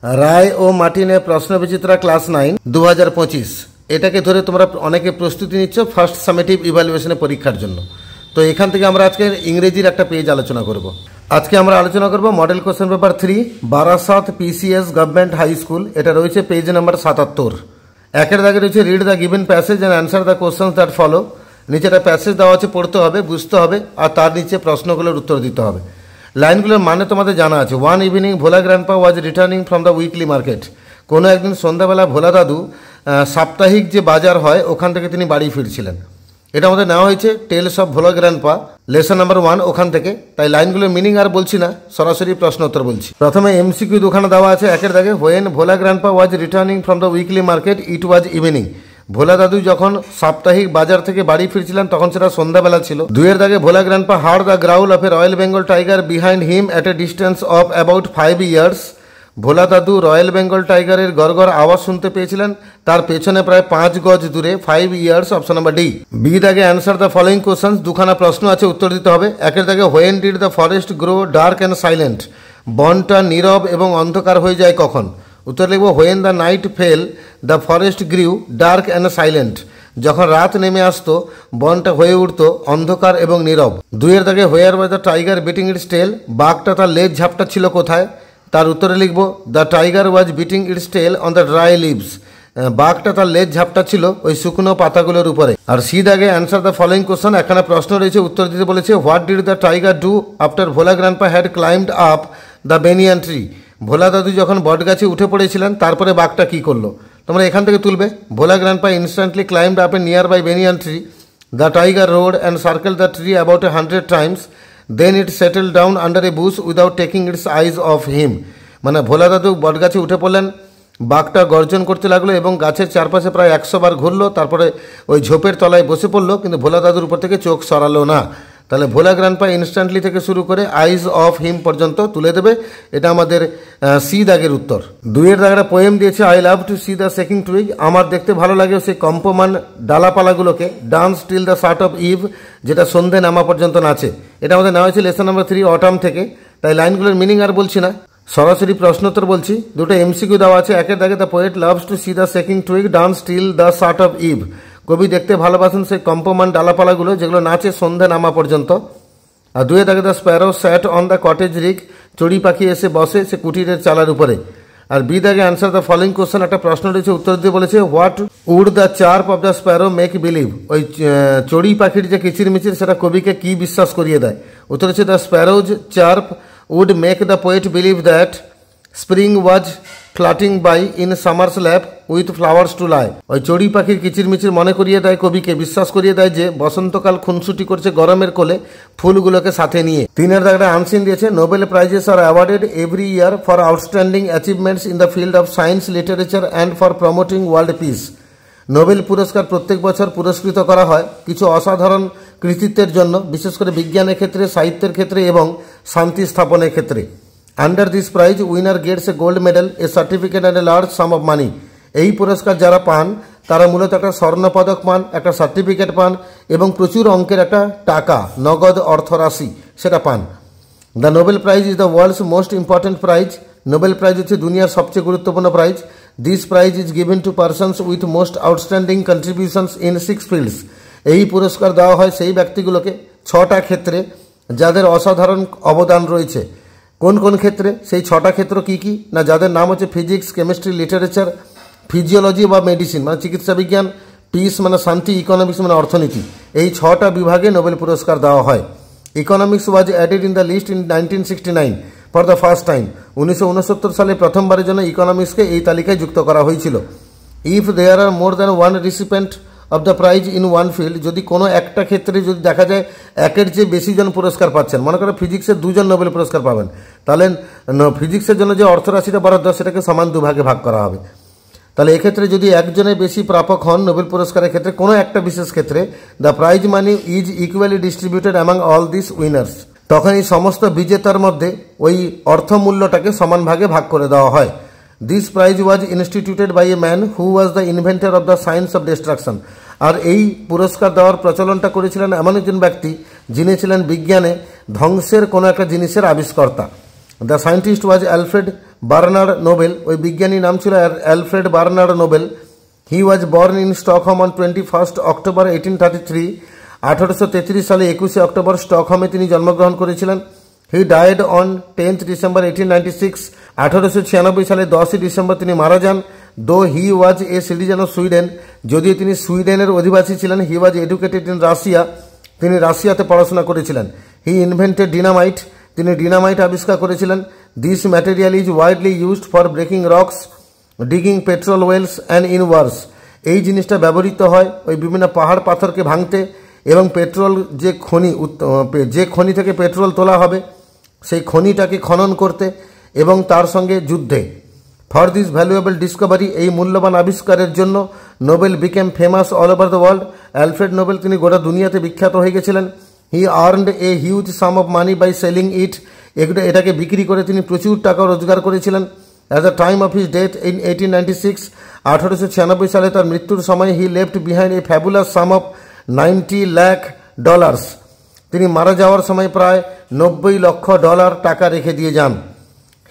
রায় ও মার্টিনের প্রশ্নবিচিত্রা ক্লাস 9 2025 এটাকে ধরে তোমরা অনেকে প্রস্তুতি নিচ্ছ ফার্স্ট সামেটিভ ইভ্যালুয়েশনের পরীক্ষার জন্য। তো এখান থেকে আমরা আজকে ইংরেজির একটা পেজ আলোচনা করব। আজকে আমরা আলোচনা করব model question paper 3 Barasat PCS government high school. এটা রয়েছে পেজ নাম্বার 77। একের দাগে রয়েছে read the given passage and answer the questions that follow. নিচে একটা প্যাসেজ দেওয়া আছে, পড়তে হবে, বুঝতে হবে, আর তার নিচে প্রশ্নগুলোর উত্তর দিতে হবে। লাইনগুলোর মানে তোমাদের জানা আছে। One evening Bhola grandpa was returning from the weekly market. কোনো একদিন সন্ধ্যাবেলা ভোলা দাদু সাপ্তাহিক যে বাজার হয় ওখান থেকে তিনি বাড়ি ফিরছিলেন। এটা আমাদের নেওয়া হয়েছে tales of Bhola grandpa lesson number 1 ওখান থেকে। তাই লাইনগুলোর মিনিং আর বলছি না, সরাসরি প্রশ্ন উত্তর বলছি। প্রথমে এমসিকিউ দুখানা দেওয়া আছে। একের দাগে when Bhola grandpa was returning from the weekly market it was evening. Bhola দাদু যখন সাপ্তাহিক বাজার থেকে বাড়ি ফিরছিলেন তখন সেটা সন্ধ্যাবেলা ছিল। দুইয়ের দাগে Bhola grandpa heard the growl of a royal Bengal tiger behind him at a distance of about 5 yards. Bhola দাদু রয়্যাল বেঙ্গল টাইগারের গড়গড় আওয়াজ শুনতে পেয়েছিলেন তার পেছনে প্রায় 5 গজ দূরে। 5 yards, option number D. B দাগে অ্যান্সার দ্য ফলোইং কোশ্চেন্স। দুখানা প্রশ্ন আছে, উত্তর দিতে হবে। একের দাগে when did the forest grow dark and silent. বনটা নীরব এবং অন্ধকার হয়ে যায় কখন? উত্তর লিখব when the night fell the forest grew dark and silent. যখন রাত নেমে আসতো বনটা হয়ে উঠতো অন্ধকার এবং নীরব। দুইয়ের দাগে where was the tiger beating its tail. বাঘটা তার লেজ ঝাপটা ছিল কোথায়? তার উত্তরে লিখব the tiger was beating its tail on the dry leaves. বাঘটা তার লেজ ঝাপটা ছিল ওই শুকনো পাতাগুলোর উপরে। আর সি দাগে অ্যান্সার দ্য ফলোইং কোশ্চেন। একখানা প্রশ্ন রয়েছে, উত্তর দিতে বলেছে what did the tiger do after Bhola grandpa had climbed up the banyan tree. Bhola দাদু যখন বটগাছে উঠে পড়েছিলেন তারপরে বাঘটা কি করলো? তোমরা এখান থেকে তুলবে। Bhola grandpa instantly climbed up a nearby banyan tree. The tiger roared and circle the tree about 100 times. Then it settle down under a bush without taking its eyes off him. মানে ভোলা দাদু বটগাছে উঠে পড়লেন, বাঘটা গর্জন করতে লাগলো এবং গাছের চারপাশে প্রায় 100 বার ঘুরলো, তারপরে ওই ঝোপের তলায় বসে পড়লো, কিন্তু ভোলা দাদুর উপর থেকে চোখ সরালো না। তাহলে ভোলা গ্র্যান্ডপা ইনস্ট্যান্টলি থেকে শুরু করে আইজ অফ হিম পর্যন্ত তুলে দেবে। এটা আমাদের সি দাগের উত্তর। দুইয়ের দাগের পোয়েম দিয়েছে I love to see the shaking twig. আমার দেখতে ভালো লাগে সেই কম্পমান ডালাপালাগুলোকে। Dance till the shut of eve, যেটা সন্ধে নামা পর্যন্ত নাচে। এটা আমাদের নেওয়া হয়েছে লেসন নাম্বার 3 অটাম থেকে। তাই লাইনগুলোর মিনিং আর বলছি না, সরাসরি প্রশ্নোত্তর বলছি। দুটো এমসিকিউ দেওয়া আছে। একের দাগে the poet loves to see the shaking twig dance till the shut of eve. কবি দেখতে ভালোবাসেন সেই কম্পমান ডালাপালাগুলো যেগুলো নাচে সন্ধে নামা পর্যন্ত। আর দুয়ে দাগে the sparrow sat on the cottage rick. চড়ি পাখি এসে বসে সে কুটিরের চালার উপরে। আর বি দাগে অ্যান্সার দ্য ফলোইং কোশ্চেন। একটা প্রশ্ন রয়েছে, উত্তর দিয়ে বলেছে what would the chirp of the sparrow make believe. ওই চড়ি পাখির যে কিচিরমিচির সেটা কবিকে কি বিশ্বাস করিয়ে দেয়? উত্তর হচ্ছে the sparrow's chirp would make the poet believe that spring was fluttering by in summer's lap with flowers to lie. ওই চড়ি পাখির কিচিরমিচির মনে করিয়ে দেয় কবিকে, বিশ্বাস করিয়ে দেয় যে বসন্তকাল খুনসুটি করছে গরমের কোলে ফুলগুলোকে সাথে নিয়ে। তিনের দাগটা আনসিন দিয়েছে Nobel prizes are awarded every year for outstanding achievements in the field of science literature and for promoting world peace. Nobel পুরস্কার প্রত্যেক বছর পুরস্কৃত করা হয় কিছু অসাধারণ কৃতিত্বের জন্য, বিশেষ করে বিজ্ঞানের ক্ষেত্রে, সাহিত্যের ক্ষেত্রে এবং শান্তি স্থাপনের ক্ষেত্রে। Under this prize winner gets a gold medal, a certificate and a large sum of money. এই পুরস্কার যারা পান তারা মূলত একটা স্বর্ণপদক পান, একটা সার্টিফিকেট পান এবং প্রচুর অঙ্কের একটা টাকা, নগদ অর্থরাশি সেটা পান। The Nobel prize is the world's most important prize. Nobel prize হচ্ছে দুনিয়ার সবচেয়ে গুরুত্বপূর্ণ prize. This prize is given to persons with most outstanding contributions in 6 fields. এই পুরস্কার দেওয়া হয় সেই ব্যক্তিগুলোকে 6টা ক্ষেত্রে যাদের অসাধারণ অবদান রয়েছে। কোন কোন ক্ষেত্রে? সেই 6টা ক্ষেত্র কি কি না, যাদের নাম হচ্ছে ফিজিক্স, কেমিস্ট্রি, লিটারেচার, ফিজিওলজি বা মেডিসিন মানে চিকিৎসা বিজ্ঞান, পিস মানে শান্তি, ইকোনমিক্স মানে অর্থনীতি। এই 6টা বিভাগে নোবেল পুরস্কার দেওয়া হয়। Economics was added in the list in 1969 for the first time. 1969 সালে প্রথমবারের জন্য ইকোনমিক্সকে এই তালিকায় যুক্ত করা হয়েছিল। If there are more than one recipient of the prize in one field, যদি কোনো একটা ক্ষেত্রে যদি দেখা যায় একের চেয়ে বেশি জন পুরস্কার পাচ্ছেন, মনে করো ফিজিক্সের 2 জন নোবেল পুরস্কার পাবেন, তাহলে ফিজিক্সের জন্য যে অর্থরাশিটা বরাদ্দ সেটাকে সমান 2 ভাগে ভাগ করা হবে। তাহলে এক্ষেত্রে যদি একজনের বেশি প্রাপক হন নোবেল পুরস্কারের ক্ষেত্রে কোনো একটা বিশেষ ক্ষেত্রে, the prize money is equally distributed among all this winners. তখন এই সমস্ত বিজেতার মধ্যে ওই অর্থমূল্যটাকে সমান ভাগে ভাগ করে দেওয়া হয়। This prize was instituted by a man who was the inventor of the science of destruction. আর এই পুরস্কার দেওয়ার প্রচলনটা করেছিলেন এমন একজন ব্যক্তি যিনি ছিলেন বিজ্ঞানে ধ্বংসের কোনো একটা জিনিসের আবিষ্কর্তা। The scientist was Alfred Bernard Nobel, ওই বিজ্ঞানী নাম ছিল Alfred Bernard Nobel. He was born in Stockholm on 21 October 1833। 1833 সালে 21 অক্টোবর স্টকহোমে তিনি জন্মগ্রহণ করেছিলেন। He died on 10 December 1896। 1896 সালে 10 ডিসেম্বর তিনি মারা যান। Though he was a citizen of Sweden, যদিও তিনি সুইডেনের অধিবাসী ছিলেন। He was educated in Russia, তিনি রাশিয়াতে পড়াশোনা করেছিলেন। হি ইনভেন্টেড ডিনামাইট, তিনি ডিনামাইট আবিষ্কার করেছিলেন। This material is widely used for breaking rocks, digging petrol wells and in wars. এই জিনিসটা ব্যবহৃত হয় ওই বিভিন্ন পাহাড় পাথরকে ভাঙতে এবং পেট্রোল যে খনি থেকে পেট্রোল তোলা হবে সেই খনিটাকে খনন করতে এবং তার সঙ্গে যুদ্ধে। ফর দিস ভ্যালুয়েবল ডিসকভারি, এই মূল্যবান আবিষ্কারের জন্য Nobel became famous all over the world. Alfred Nobel তিনি গোটা দুনিয়াতে বিখ্যাত হয়ে গেছিলেন। He earned a huge sum of money by selling it, এটাকে বিক্রি করে তিনি প্রচুর টাকা রোজগার করেছিলেন। At the time of his death in 1896, 1896 সালে তার মৃত্যুর সময় he left behind a fabulous sum of $90 lakh. তিনি মারা যাওয়ার সময় প্রায় $90 লক্ষ টাকা রেখে দিয়ে যান।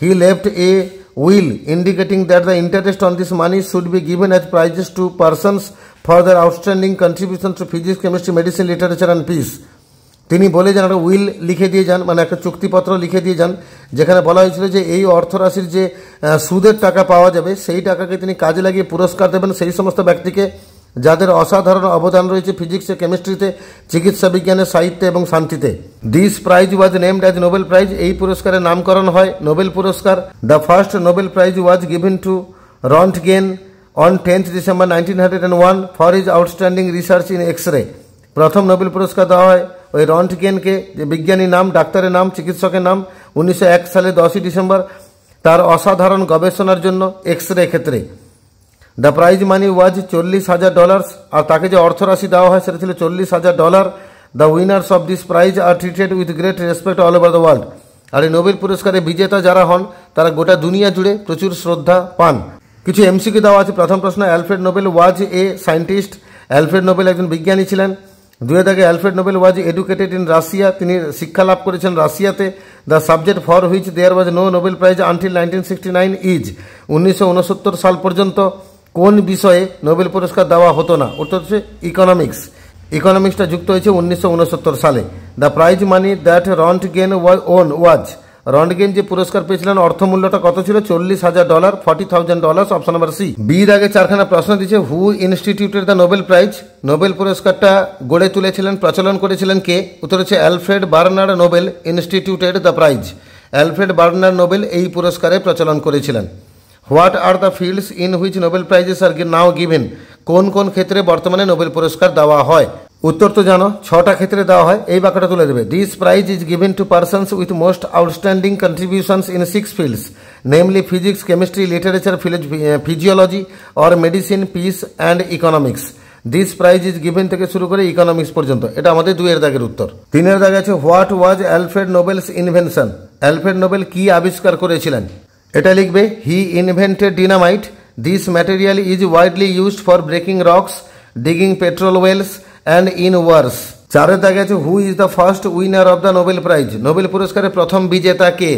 He left a will indicating that the interest on this money should be given as prizes to persons for their outstanding contribution to physics, chemistry, medicine, literature and peace. তিনি বলে যান, একটা উইল লিখে দিয়ে যান, মানে একটা চুক্তিপত্র লিখে দিয়ে যান, যেখানে বলা হয়েছিল যে এই অর্থরাশির যে সুদের টাকা পাওয়া যাবে সেই টাকাকে তিনি কাজে লাগিয়ে পুরস্কার দেবেন সেই সমস্ত ব্যক্তিকে যাদের অসাধারণ অবদান রয়েছে ফিজিক্সে, কেমিস্ট্রিতে, চিকিৎসা বিজ্ঞানে, সাহিত্যে এবং শান্তিতে। This prize was named as Nobel prize, এই পুরস্কারের নামকরণ হয় নোবেল পুরস্কার। The first Nobel prize was given to Rontgen on 10 December 1901 for his outstanding research in x-ray. প্রথম নোবেল পুরস্কার দেওয়া হয় ওই রন্টগেনকে, যে বিজ্ঞানীর নাম, ডাক্তারের নাম, চিকিৎসকের নাম, 1901 সালে 10 ডিসেম্বর, তার অসাধারণ গবেষণার জন্য এক্স-রে ক্ষেত্রে। দ্য প্রাইজ মানি ওয়াজ $40,000, আর তাকে যে অর্থরাশি দেওয়া হয় সেটা ছিল $40,000। The winners of this prize are treated with great respect all over the world. আর এই নোবেল পুরস্কারে বিজেতা যারা হন তারা গোটা দুনিয়া জুড়ে প্রচুর শ্রদ্ধা পান। কিছু এমসিকিউ দেওয়া আছে। প্রথম প্রশ্ন, Alfred Nobel was a scientist. Alfred Nobel একজন বিজ্ঞানী ছিলেন। দুয়ের দাগে Alfred Nobel was educated in Russia, তিনি শিক্ষা লাভ করেছেন রাশিয়াতে। The subject for which there was no Nobel prize until 1969 is, 1969 সাল পর্যন্ত কোন বিষয়ে নোবেল পুরস্কার দেওয়া হতো না? উত্তর হচ্ছে ইকোনমিক্স। ইকোনমিক্সটা যুক্ত হয়েছে 1969 সালে। দ্য প্রাইজ মানি দ্যাট রন্টগেন ওয়াজ, রন্টগেন যে পুরস্কার পেয়েছিলেন অর্থমূল্যটা কত ছিল? $40,000, $40,000, অপশন নাম্বার সি। বির আগে চারখানা প্রশ্ন দিচ্ছে। Who instituted the Nobel prize, Nobel পুরস্কারটা গড়ে তুলেছিলেন, প্রচলন করেছিলেন কে? উত্তর হচ্ছে Alfred Bernard Nobel instituted the prize. Alfred Bernard Nobel এই পুরস্কারে প্রচলন করেছিলেন। What are the fields in which Nobel prizes are now given, কোন কোন ক্ষেত্রে বর্তমানে নোবেল পুরস্কার দেওয়া হয়? উত্তর তো জানো, 6টা ক্ষেত্রে দেওয়া হয়। এই বাক্যটা তুলে দেবে। This prize is given to persons with most outstanding contributions in 6 fields, namely physics, chemistry, literature, physiology or medicine, peace and economics. This prize is given থেকে শুরু করে ইকোনমিক্স পর্যন্ত। এটা আমাদের 2-এর দাগের উত্তর। 3-এর দাগে আছে what was Alfred Nobel's invention, Alfred Nobel কি আবিষ্কার করেছিলেন? এটা লিখবে he invented dynamite. This material is widely used for breaking rocks, digging petrol wells and in wars. 4-এর দাগে আছে who is the first winner of the Nobel prize, Nobel পুরস্কারের প্রথম বিজেতা কে?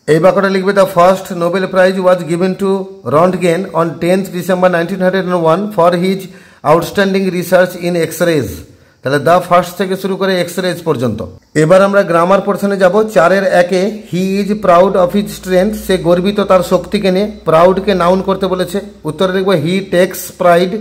এই বাক্যটা লিখবে the first Nobel prize was given to Rontgen on 10 December 1901 for his outstanding research in x-raise. তাহলে দ্য ফার্স্ট থেকে শুরু করে এক্স-রেজ পর্যন্ত। এবার আমরা গ্রামার পোর্শনে যাব। 4-এর 1-এ he is proud of his strength, সে গর্বিত তার শক্তিকে নিয়ে। প্রাউডকে নাউন করতে বলেছে, উত্তরে লিখবো he takes pride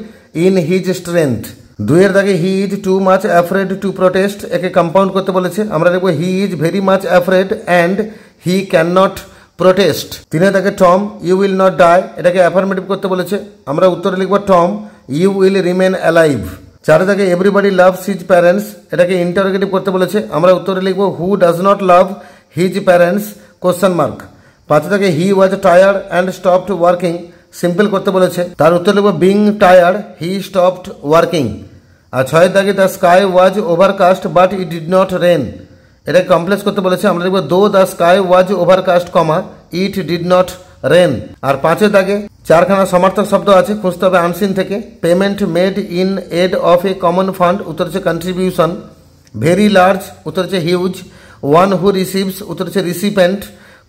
in his strength. 2-এর দাগে he is too much afraid to protest, একে কম্পাউন্ড করতে বলেছে। আমরা লিখবো he is very much afraid and he can not protest. 3-এর দাগে Tom you will not die, এটাকে অ্যাফার্মেটিভ করতে বলেছে। আমরা উত্তরে লিখবো Tom you will remain alive. 4-এর দাগে এভরিবডি লাভস হিজ প্যারেন্টস, এটাকে ইন্টারোগেটিভ করতে বলেছে। আমরা উত্তরে লিখবো who does not love his parents? 5-এর দাগে he was tired and stopped working, simple করতে বলেছে। তার উত্তর লিখবো being tired he stopped working. আর 6-এর দাগে the sky was overcast but it did not rain, এটাকে কমপ্লেক্স করতে বলেছে। আমরা লিখবো though the sky was overcast comma it did not rain. আর 5-এর দাগে 4খানা সমার্থক শব্দ আছে, খুঁজতে হবে আনসিন থেকে। Payment made in aid of a common fund, উত্তর হচ্ছে কন্ট্রিবিউশন। ভেরি লার্জ, উত্তর হচ্ছে হিউজ। ওয়ান হু রিসিভস, উত্তর হচ্ছে recipient.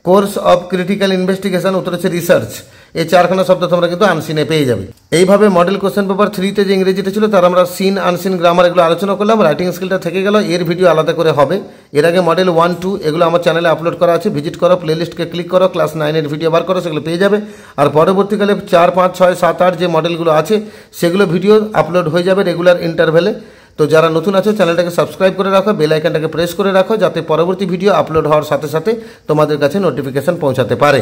Course of critical investigation, উত্তর হচ্ছে রিসার্চ। এই চারখানা শব্দ তোমরা কিন্তু আনসিনে পেয়ে যাবে। এইভাবে মডেল কোশ্চেন পেপার 3-তে যে ইংরেজিটা ছিল তার আমরা সিন, আনসিন, গ্রামার এগুলো আলোচনা করলাম। রাইটিং স্কিলটা থেকে গেল, এর ভিডিও আলাদা করে হবে। এর আগে মডেল 1-2 এগুলো আমার চ্যানেলে আপলোড করা আছে, ভিজিট করো, প্লেলিস্টকে ক্লিক করো, ক্লাস 9-এর ভিডিও বার করো, সেগুলো পেয়ে যাবে। আর পরবর্তীকালে 4, 5, 6, 7, 8 যে মডেলগুলো আছে সেগুলো ভিডিও আপলোড হয়ে যাবে রেগুলার ইন্টারভ্যালে। তো যারা নতুন আছো চ্যানেলটাকে সাবস্ক্রাইব করে রাখো, বেল আইকনটাকে প্রেস করে রাখো, যাতে পরবর্তী ভিডিও আপলোড হওয়ার সাথে সাথে তোমাদের কাছে নোটিফিকেশন পৌঁছাতে পারে।